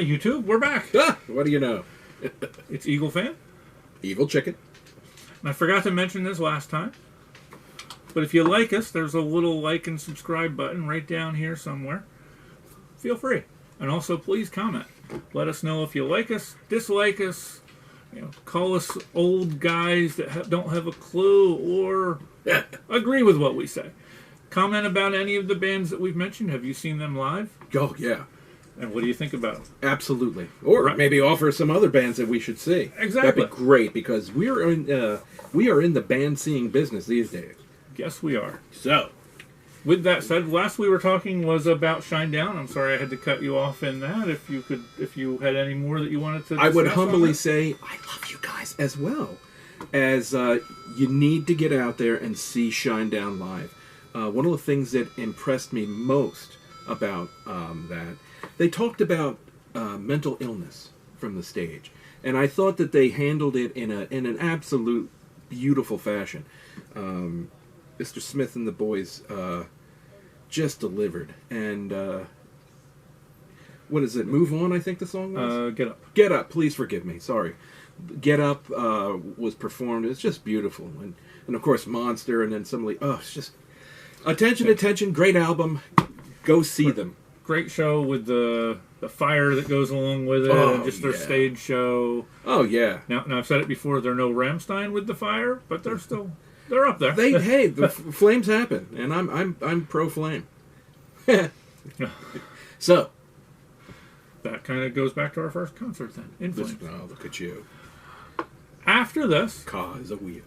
YouTube, we're back. What do you know? It's EagleFan. Evil Chicken. And I forgot to mention this last time, but if you like us, there's a little like and subscribe button right down here somewhere. Feel free. And also, please comment. Let us know if you like us, dislike us, call us old guys that don't have a clue, or agree with what we say. Comment about any of the bands that we've mentioned. Have you seen them live? Oh, yeah. And what do you think about them? Absolutely. Or maybe offer some other bands that we should see. Exactly. That'd be great, because we are in the band seeing business these days. Yes, we are. So, with that said, last we were talking was about Shinedown. I'm sorry I had to cut you off in that. If you had any more that you wanted to discuss, I would humbly say I love you guys as well. As you need to get out there and see Shinedown live. One of the things that impressed me most about that, they talked about mental illness from the stage, and I thought that they handled it in an absolute beautiful fashion. Mr. Smith and the boys just delivered, and what is it? Move On, I think the song was. Get Up. Get Up. Please forgive me. Sorry. Get Up was performed. It's just beautiful, and of course Monster, and then it's just attention. Great album. Go see them. Great show with the fire that goes along with it, and just their stage show. Oh yeah. Now I've said it before. They're no Rammstein with the fire, but they're up there. The flames happen, and I'm pro flame. So that kind of goes back to our first concert then. In Flames. Oh, look at you. After this, Cause a wheel.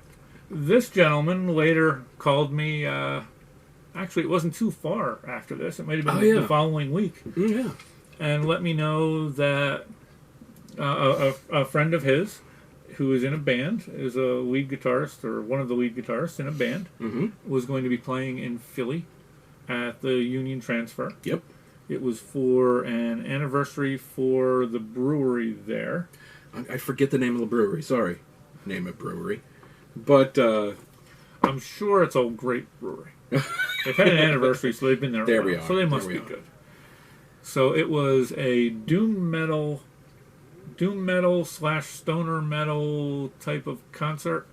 This gentleman later called me. Actually, it wasn't too far after this. It might have been the following week. Yeah. And let me know that a friend of his, who is in a band, is a lead guitarist, or one of the lead guitarists in a band, was going to be playing in Philly at the Union Transfer. Yep. It was for an anniversary for the brewery there. I forget the name of the brewery. Sorry. Name of brewery. But I'm sure it's a great brewery. They've had an anniversary, so they've been there a while. So they must be good. So it was a doom metal / stoner metal type of concert,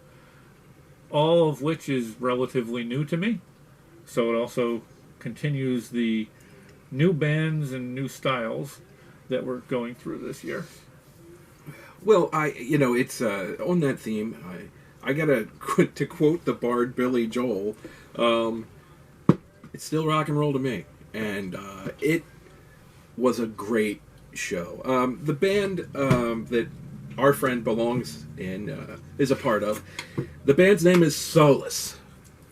all of which is relatively new to me. So it also continues the new bands and new styles that we're going through this year. Well, it's on that theme. I gotta to quote the bard Billy Joel. It's still rock and roll to me, and it was a great show. The band that our friend belongs in is a part of. The band's name is Solace,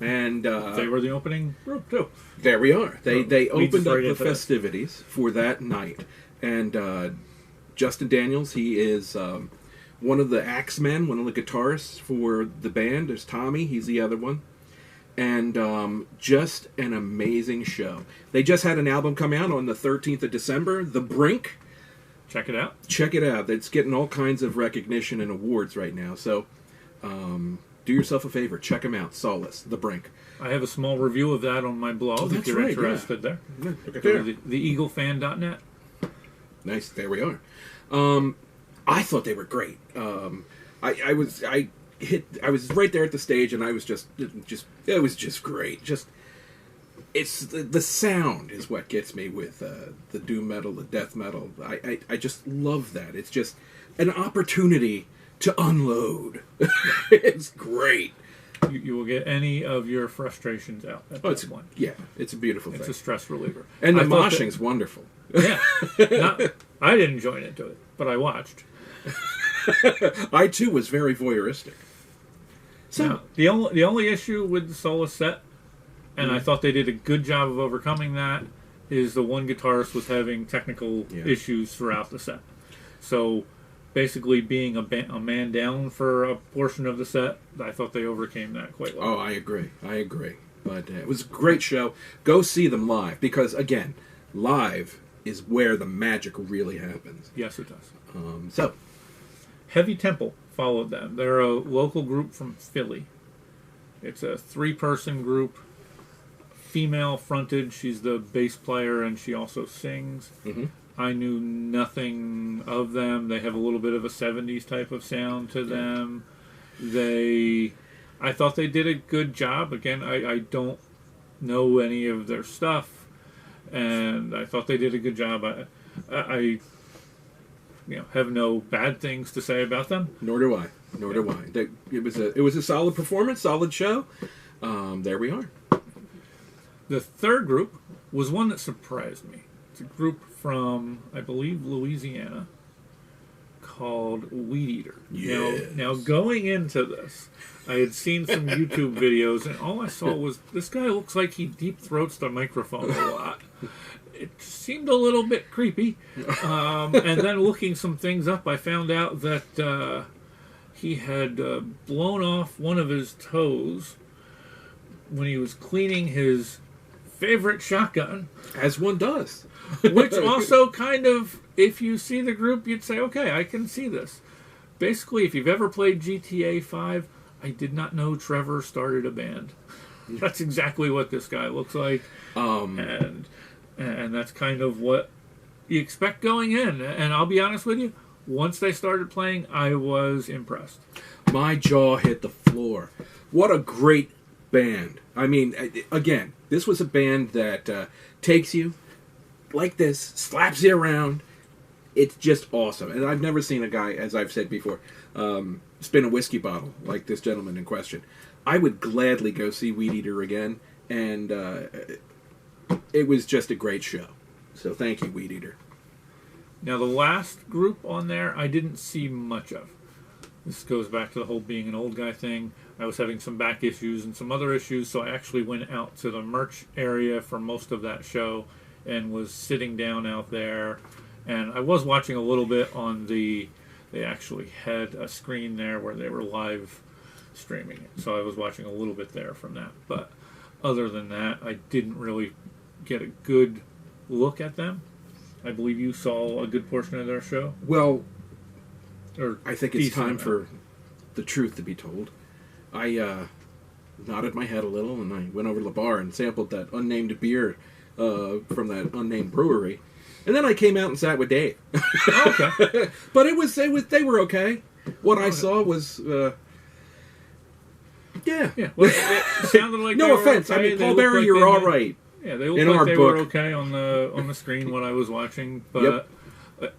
and they were the opening group too. There we are. They opened up the festivities for that night, and Justin Daniels, he is one of the Axemen, one of the guitarists for the band. There's Tommy, he's the other one. And just an amazing show. They just had an album come out on the 13th of December, The Brink. Check it out. Check it out. It's getting all kinds of recognition and awards right now. So do yourself a favor. Check them out. Solace, The Brink. I have a small review of that on my blog if you're interested there. Yeah, look at there. TheEagleFan.net. Nice. There we are. I thought they were great. I was right there at the stage, and I was it was just great. It's the sound is what gets me with the doom metal, the death metal. I just love that. It's just an opportunity to unload. It's great. You will get any of your frustrations out at that point. Yeah, it's a beautiful thing. It's a stress reliever. And the moshing's wonderful. Yeah. I didn't join into it, but I watched. I, too, was very voyeuristic. So now, the only issue with the solo set, and I thought they did a good job of overcoming that, is the one guitarist was having technical issues throughout the set. So basically being a man down for a portion of the set, I thought they overcame that quite well. Oh, I agree. But it was a great show. Go see them live, because, again, live is where the magic really happens. Yes, it does. So Heavy Temple followed them. They're a local group from Philly. It's a 3-person group female fronted. She's the bass player, and she also sings. Mm-hmm. I knew nothing of them. They have a little bit of a 70s type of sound to them. I thought they did a good job. Again, I don't know any of their stuff, and I thought they did a good job. I have no bad things to say about them. Nor do I. It was a solid performance, solid show. There we are. The third group was one that surprised me. It's a group from, I believe, Louisiana, called Weed Eater. Yes. Now, going into this, I had seen some YouTube videos, and all I saw was, this guy looks like he deep throats the microphone a lot. It seemed a little bit creepy. And then looking some things up, I found out that he had blown off one of his toes when he was cleaning his favorite shotgun. As one does. Which also kind of, if you see the group, you'd say, okay, I can see this. Basically, if you've ever played GTA 5, I did not know Trevor started a band. That's exactly what this guy looks like. And that's kind of what you expect going in. And I'll be honest with you, once they started playing, I was impressed. My jaw hit the floor. What a great band. I mean, again, this was a band that takes you like this, slaps you around. It's just awesome. And I've never seen a guy, as I've said before, spin a whiskey bottle like this gentleman in question. I would gladly go see Weed Eater again, and it was just a great show. So thank you, Weed Eater. Now, the last group on there, I didn't see much of. This goes back to the whole being an old guy thing. I was having some back issues and some other issues, so I actually went out to the merch area for most of that show and was sitting down out there. And I was watching a little bit on they actually had a screen there where they were live streaming it. So I was watching a little bit there from that. But other than that, I didn't really get a good look at them. I believe you saw a good portion of their show. Well, or I think it's time for the truth to be told. I nodded my head a little, and I went over to the bar and sampled that unnamed beer from that unnamed brewery. And then I came out and sat with Dave. Oh, okay. But they were okay. What I saw was, yeah. Well, it sounded like no offense. Okay. I mean, Paul Berry, you're all right. Yeah, they looked like they were okay on the screen when I was watching. But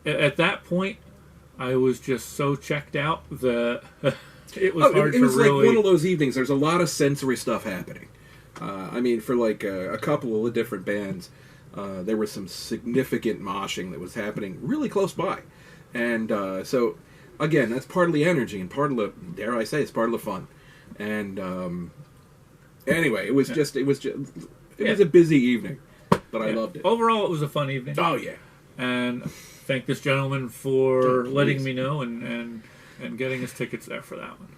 at that point, I was just so checked out that it was hard to really... It was like one of those evenings. There's a lot of sensory stuff happening. I mean, for like a couple of different bands, there was some significant moshing that was happening really close by. And so, again, that's part of the energy and part of the, dare I say, it's part of the fun. And anyway, it was just a busy evening, but I loved it. Overall, it was a fun evening. Oh, yeah. And thank this gentleman for letting me know and getting us tickets there for that one.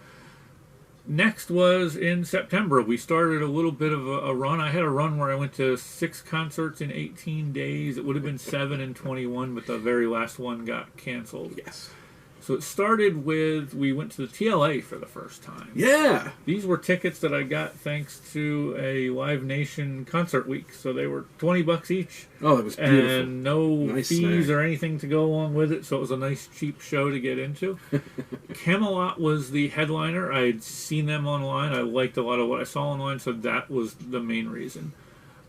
Next was in September. We started a little bit of a run. I had a run where I went to 6 concerts in 18 days. It would have been 7 in 21, but the very last one got canceled. Yes. So it started with, we went to the TLA for the first time. Yeah. These were tickets that I got thanks to a Live Nation concert week. So they were $20 each. Oh, that was beautiful. And no fees or anything to go along with it. So it was a nice, cheap show to get into. Camelot was the headliner. I had seen them online. I liked a lot of what I saw online, so that was the main reason.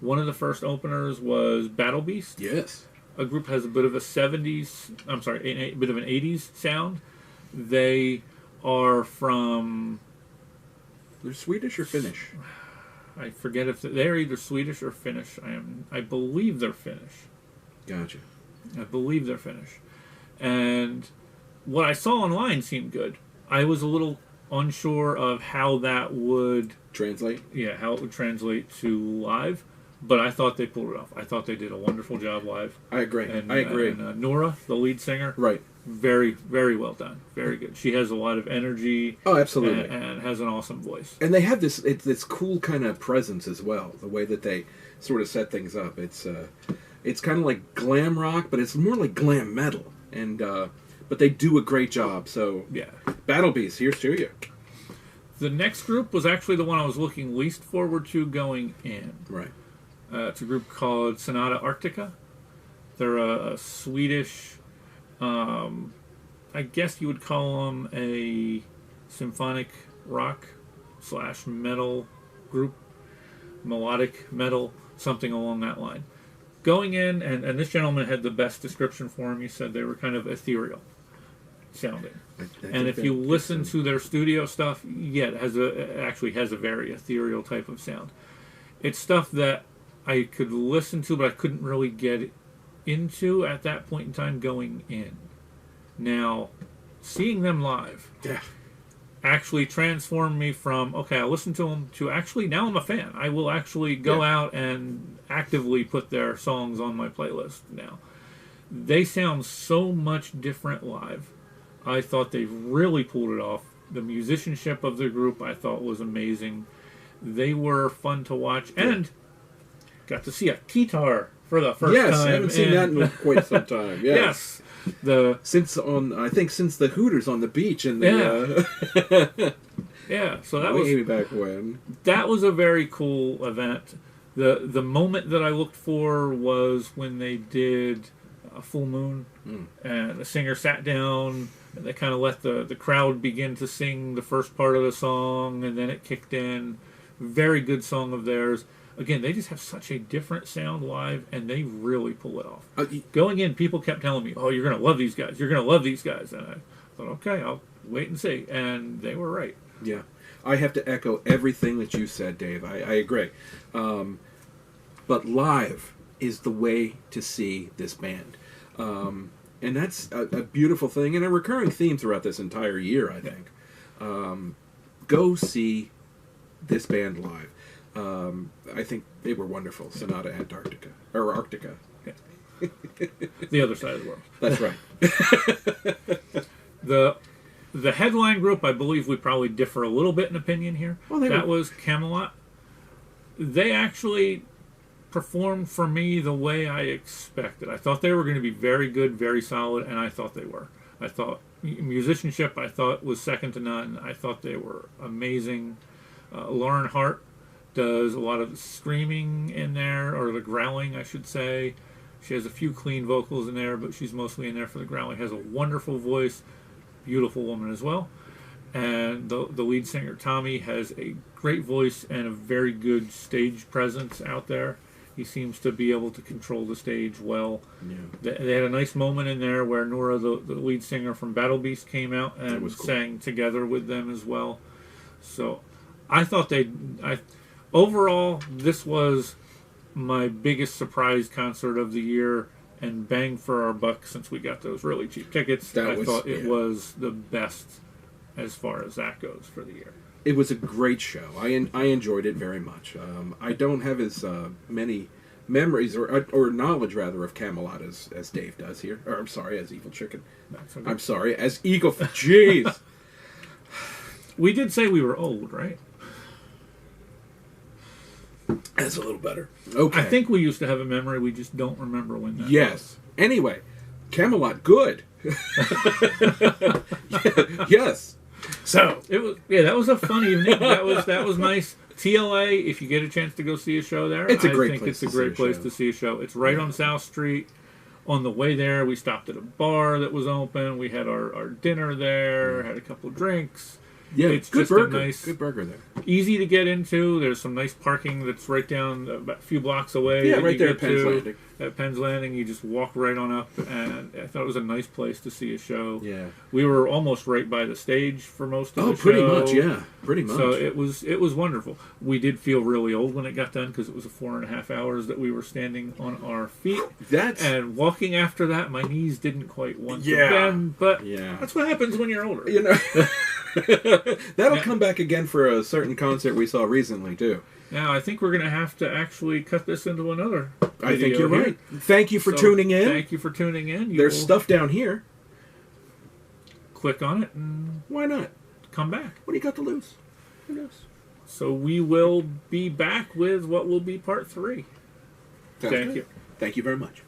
One of the first openers was Battle Beast. Yes. A group has a bit of a a bit of an 80s sound. They are from... They're Swedish or Finnish? I forget if they're either Swedish or Finnish. I believe they're Finnish. Gotcha. I believe they're Finnish. And what I saw online seemed good. I was a little unsure of how that would... Translate? Yeah, how it would translate to live. But I thought they pulled it off. I thought they did a wonderful job live. I agree. And Nora, the lead singer, right? Very, very well done. Very good. She has a lot of energy. Oh, absolutely. And has an awesome voice. And they have this cool kind of presence as well. The way that they sort of set things up. It's kind of like glam rock, but it's more like glam metal. And but they do a great job. So yeah, Battle Beast, here's to you. The next group was actually the one I was looking least forward to going in. Right. It's a group called Sonata Arctica. They're a Swedish, I guess you would call them a symphonic rock / metal group, melodic metal, something along that line. Going in, and this gentleman had the best description for him. He said they were kind of ethereal sounding. And if you listen to their studio stuff, yeah, it actually has a very ethereal type of sound. It's stuff that I could listen to, but I couldn't really get into at that point in time going in. Now, seeing them live actually transformed me from, okay, I listened to them, to actually, now I'm a fan. I will actually go out and actively put their songs on my playlist now. They sound so much different live. I thought they really pulled it off. The musicianship of the group I thought was amazing. They were fun to watch, and got to see a guitar for the first time. Yes, I haven't seen that in quite some time. Yes. Since the Hooters on the beach and so that was way back when. That was a very cool event. The moment that I looked for was when they did a full moon, and the singer sat down and they kind of let the crowd begin to sing the first part of the song, and then it kicked in. Very good song of theirs. Again, they just have such a different sound live, and they really pull it off. Going in, people kept telling me, "Oh, you're going to love these guys. You're going to love these guys." And I thought, okay, I'll wait and see. And they were right. Yeah. I have to echo everything that you said, Dave. I agree. But live is the way to see this band. And that's a beautiful thing and a recurring theme throughout this entire year, I think. Go see this band live. I think they were wonderful. Sonata Antarctica. Or Arctica. Yeah. The other side of the world. That's right. The headline group, I believe we probably differ a little bit in opinion here. Well, that was Camelot. They actually performed for me the way I expected. I thought they were going to be very good, very solid, and I thought they were. I thought musicianship, I thought, was second to none. I thought they were amazing. Lauren Hart does a lot of the screaming in there, or the growling, I should say. She has a few clean vocals in there, but she's mostly in there for the growling. Has a wonderful voice, beautiful woman as well. And the lead singer, Tommy, has a great voice and a very good stage presence out there. He seems to be able to control the stage well. Yeah. They had a nice moment in there where Nora, the lead singer from Battle Beast, came out and sang together with them as well. So I thought overall, this was my biggest surprise concert of the year, and bang for our buck since we got those really cheap tickets. I thought it was the best as far as that goes for the year. It was a great show. I enjoyed it very much. I don't have as many memories or knowledge rather of Camelot as Dave does here. Or I'm sorry, as Evil Chicken. I'm sorry, as Eagle. Jeez. We did say we were old, right? That's a little better. Okay. I think we used to have a memory. We just don't remember when that was. Anyway, Camelot, good. Yes. So it was. Yeah, that was a fun evening. That was nice. TLA, if you get a chance to go see a show there, it's a great place to see a show. It's right on South Street. On the way there, we stopped at a bar that was open. We had our dinner there. Had a couple drinks. Yeah, it's good just burger. A nice, good burger there. Easy to get into. There's some nice parking that's right down about a few blocks away. Yeah, right there at Penn's Landing. At Penn's Landing, you just walk right on up, and I thought it was a nice place to see a show. Yeah, we were almost right by the stage for most of the show. Pretty much, yeah, pretty much. So it was wonderful. We did feel really old when it got done because it was 4.5 hours that we were standing on our feet. And walking after that, my knees didn't quite want to bend, but that's what happens when you're older. You know. That'll come back again for a certain concert we saw recently too. Now I think we're going to have to actually cut this into another video. I think you're right. Thank you for tuning in. Thank you for tuning in. There's stuff down here. Click on it and why not? Come back. What do you got to lose? Who knows? So we will be back with what will be part 3. Thank you. Thank you very much.